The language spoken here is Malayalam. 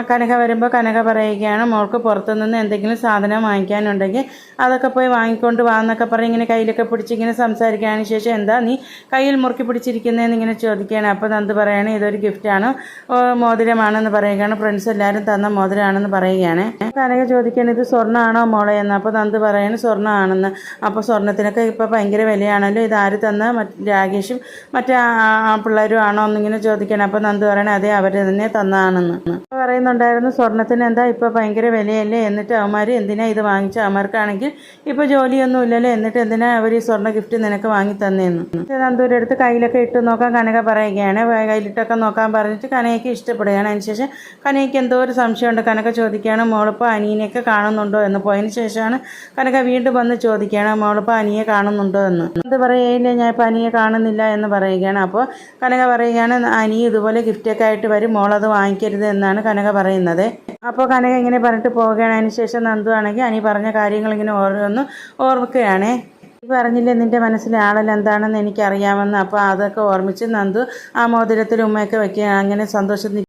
കനക വരുമ്പോൾ കനക പറയുകയാണ് മോൾക്ക് പുറത്തുനിന്ന് എന്തെങ്കിലും സാധനം വാങ്ങിക്കാനുണ്ടെങ്കിൽ അതൊക്കെ പോയി വാങ്ങിക്കൊണ്ട് വാ എന്നൊക്കെ പറഞ്ഞ് ഇങ്ങനെ കയ്യിലൊക്കെ പിടിച്ച് ഇങ്ങനെ സംസാരിക്കുകയാണ്. ശേഷം എന്താ നീ കയ്യിൽ മുറുക്കി പിടിച്ചിരിക്കുന്നതെന്ന് ഇങ്ങനെ ചോദിക്കുകയാണ്. അപ്പോൾ നന്ദു പറയുകയാണ് ഇതൊരു ഗിഫ്റ്റാണ്, മോതിരമാണെന്ന് പറയുകയാണ്, ഫ്രണ്ട്സ് എല്ലാവരും തന്ന മോതിരമാണെന്ന് പറയുകയാണ്. കനക ചോദിക്കുകയാണ് ഇത് സ്വർണ്ണമാണോ മോളെ എന്ന്. അപ്പോൾ നന്ദു പറയുകയാണ് സ്വർണ്ണമാണെന്ന്. അപ്പോൾ സ്വർണ്ണത്തിനൊക്കെ ഇപ്പോൾ ഭയങ്കര വിലയാണല്ലോ, ഇത് ആര് തന്ന രാകേഷും മറ്റേ പിള്ളേരും ആണോ എന്നിങ്ങനെ ചോദിക്കുകയാണ്. അപ്പോൾ നന്ദു പറയണേ അതെ അവർ തന്നെ തന്നതാണെന്ന് പറയുന്നുണ്ടായിരുന്നു. സ്വർണ്ണത്തിന് എന്താ ഇപ്പോൾ ഭയങ്കര വിലയല്ലേ, എന്നിട്ട് അവന്മാർ എന്തിനാ ഇത് വാങ്ങിച്ച, അവന്മാർക്കാണെങ്കിൽ ഇപ്പോൾ ജോലിയൊന്നും ഇല്ലല്ലോ, എന്നിട്ട് എന്തിനാ അവർ ഈ സ്വർണ്ണ ഗിഫ്റ്റ് നിനക്ക് വാങ്ങി തന്നേന്ന്. നന്ദൂരുടെ അടുത്ത് കയ്യിലൊക്കെ ഇട്ട് നോക്കാൻ കനക പറയുകയാണ്. കയ്യിലിട്ടൊക്കെ നോക്കാൻ പറഞ്ഞിട്ട് കനയ്ക്ക് ഇഷ്ടപ്പെടുകയാണ്. അതിനുശേഷം കനയ്ക്ക് എന്തോ ഒരു സംശയമുണ്ട്. കനക ചോദിക്കുകയാണ് മോളിപ്പോൾ അനിയനെയൊക്കെ കാണുന്നുണ്ടോ എന്ന്. പോയതിന് ശേഷമാണ് കനക വീണ്ടും വന്ന് ചോദിക്കുകയാണ് മോളിപ്പോൾ അനിയെ കാണുന്നുണ്ടോ എന്ന്. അത് പറയുകയില്ല ഞാൻ ഇപ്പോൾ അനിയെ കാണുന്നില്ല എന്ന് പറയുകയാണ്. അപ്പോൾ കനക പറയുകയാണ് അനി ഇതുപോലെ ഗിഫ്റ്റൊക്കെ ആയിട്ട് വരും, മോളത് വാങ്ങിക്കരുത് എന്നാണ് കനക പറയുന്നത്. അപ്പോൾ കനക ഇങ്ങനെ പറഞ്ഞിട്ട് പോവുകയാണ്. അതിന് ശേഷം നന്ദു ആണെങ്കിൽ അനി പറഞ്ഞ കാര്യങ്ങൾ ഇങ്ങനെ ഓരോന്ന് ഓർമ്മിക്കുകയാണേ. ഈ പറഞ്ഞില്ലേ നിൻ്റെ മനസ്സിലെ ആളല്ല എന്താണെന്ന് എനിക്കറിയാമെന്ന്. അപ്പോൾ അതൊക്കെ ഓർമ്മിച്ച് നന്ദു ആ മോതിരത്തിൽ ഉമ്മയൊക്കെ വയ്ക്കുക. അങ്ങനെ സന്തോഷത്തിൽ